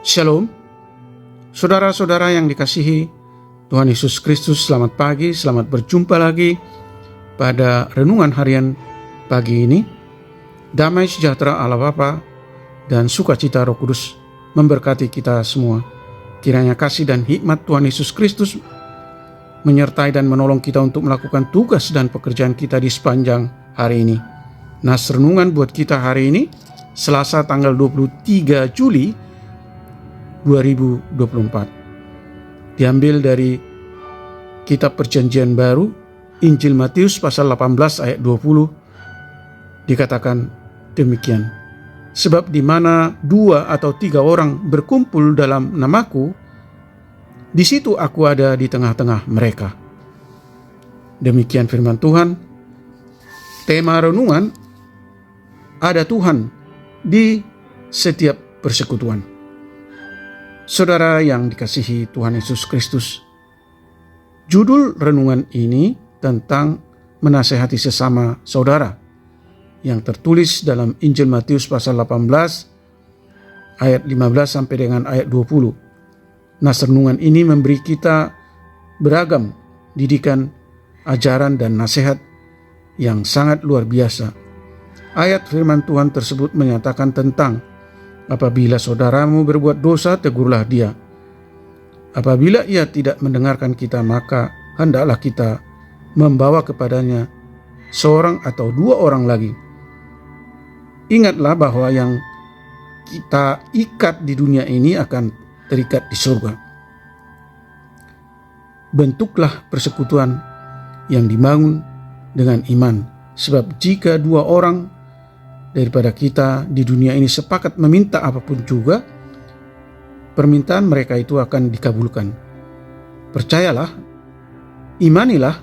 Shalom, saudara-saudara yang dikasihi Tuhan Yesus Kristus, selamat pagi, selamat berjumpa lagi pada renungan harian pagi ini. Damai sejahtera Allah Bapa dan sukacita Roh Kudus memberkati kita semua. Kiranya kasih dan hikmat Tuhan Yesus Kristus menyertai dan menolong kita untuk melakukan tugas dan pekerjaan kita di sepanjang hari ini. Nas renungan buat kita hari ini, Selasa tanggal 23 Juli 2024. Diambil dari Kitab Perjanjian Baru, Injil Matius pasal 18 ayat 20, dikatakan demikian. Sebab di mana 2 atau 3 orang berkumpul dalam namaku, di situ aku ada di tengah-tengah mereka. Demikian firman Tuhan. Tema renungan, ada Tuhan di setiap persekutuan. Saudara yang dikasihi Tuhan Yesus Kristus, judul renungan ini tentang menasehati sesama saudara yang tertulis dalam Injil Matius pasal 18 ayat 15 sampai dengan ayat 20. Nas renungan ini memberi kita beragam didikan, ajaran dan nasihat yang sangat luar biasa. Ayat firman Tuhan tersebut menyatakan tentang apabila saudaramu berbuat dosa, tegurlah dia. Apabila ia tidak mendengarkan kita, maka hendaklah kita membawa kepadanya seorang atau 2 orang lagi. Ingatlah bahwa yang kita ikat di dunia ini akan terikat di surga. Bentuklah persekutuan yang dibangun dengan iman. Sebab jika 2 orang daripada kita di dunia ini sepakat meminta apapun juga, permintaan mereka itu akan dikabulkan. Percayalah, imanilah,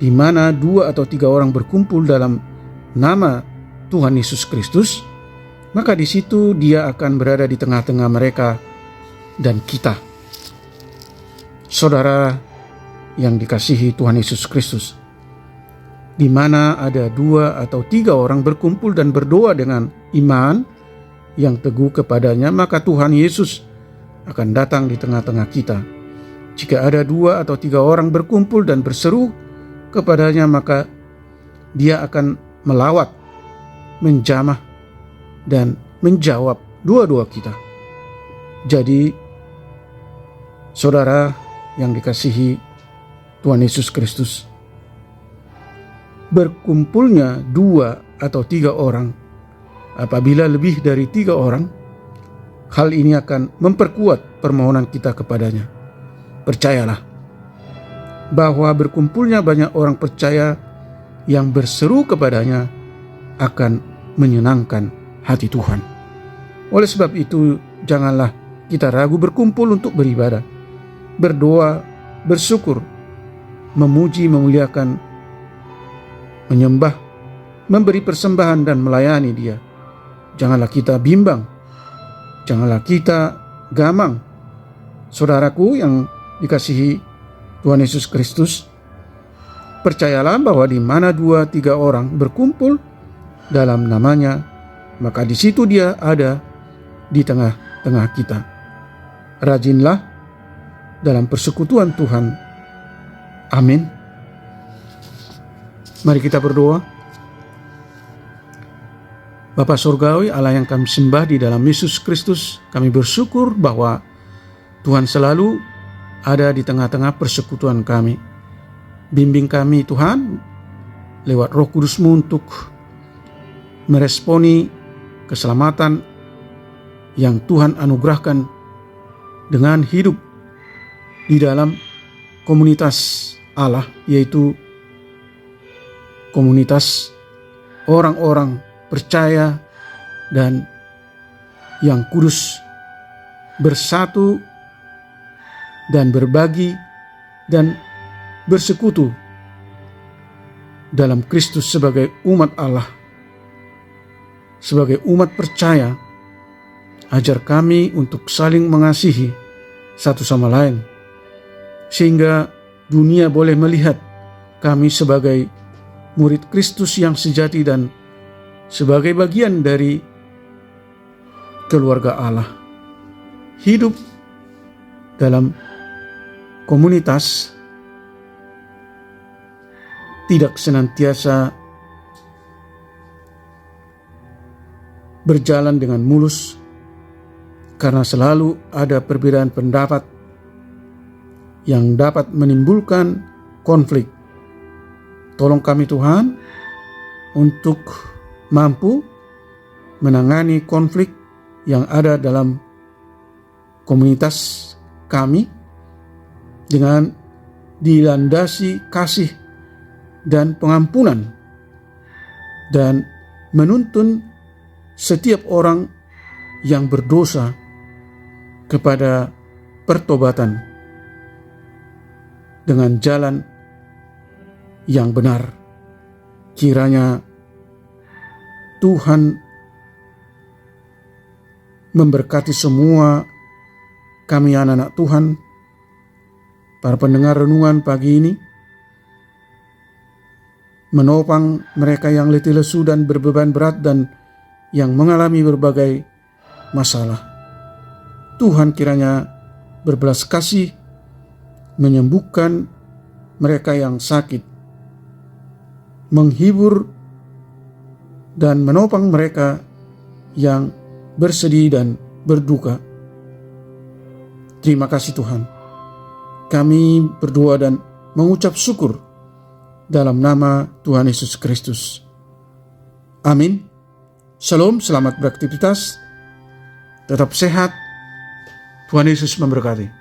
di mana 2 atau 3 orang berkumpul dalam nama Tuhan Yesus Kristus, maka di situ Dia akan berada di tengah-tengah mereka dan kita. Saudara yang dikasihi Tuhan Yesus Kristus, di mana ada 2 atau 3 orang berkumpul dan berdoa dengan iman yang teguh kepadanya, maka Tuhan Yesus akan datang di tengah-tengah kita. Jika ada 2 atau 3 orang berkumpul dan berseru kepadanya, maka Dia akan melawat, menjamah, dan menjawab doa-doa kita. Jadi, saudara yang dikasihi Tuhan Yesus Kristus, berkumpulnya 2 atau 3 orang, apabila lebih dari 3 orang, hal ini akan memperkuat permohonan kita kepadanya. Percayalah bahwa berkumpulnya banyak orang percaya yang berseru kepadanya akan menyenangkan hati Tuhan. Oleh sebab itu, janganlah kita ragu berkumpul untuk beribadah, berdoa, bersyukur, memuji, memuliakan, menyembah, memberi persembahan dan melayani Dia. Janganlah kita bimbang, janganlah kita gamang. Saudaraku yang dikasihi Tuhan Yesus Kristus, percayalah bahwa di mana 2-3 orang berkumpul dalam namanya, maka di situ Dia ada di tengah-tengah kita. Rajinlah dalam persekutuan Tuhan. Amin. Mari kita berdoa. Bapa Surgawi, Allah yang kami sembah di dalam Yesus Kristus, kami bersyukur bahwa Tuhan selalu ada di tengah-tengah persekutuan kami. Bimbing kami Tuhan lewat Roh Kudus-Mu untuk meresponi keselamatan yang Tuhan anugerahkan dengan hidup di dalam komunitas Allah, yaitu komunitas orang-orang percaya dan yang kudus, bersatu dan berbagi dan bersekutu dalam Kristus sebagai umat Allah, sebagai umat percaya. Ajar kami untuk saling mengasihi satu sama lain, sehingga dunia boleh melihat kami sebagai murid Kristus yang sejati dan sebagai bagian dari keluarga Allah. hidup dalam komunitas tidak senantiasa berjalan dengan mulus karena selalu ada perbedaan pendapat yang dapat menimbulkan konflik. Tolong kami Tuhan untuk mampu menangani konflik yang ada dalam komunitas kami dengan dilandasi kasih dan pengampunan, dan menuntun setiap orang yang berdosa kepada pertobatan dengan jalan yang benar. Kiranya Tuhan memberkati semua kami anak-anak Tuhan, para pendengar renungan pagi ini, menopang mereka yang letih lesu dan berbeban berat dan yang mengalami berbagai masalah. Tuhan kiranya berbelas kasih menyembuhkan mereka yang sakit, menghibur dan menopang mereka yang bersedih dan berduka. Terima kasih Tuhan. Kami berdoa dan mengucap syukur dalam nama Tuhan Yesus Kristus. Amin. Shalom, selamat beraktivitas. Tetap sehat. Tuhan Yesus memberkati.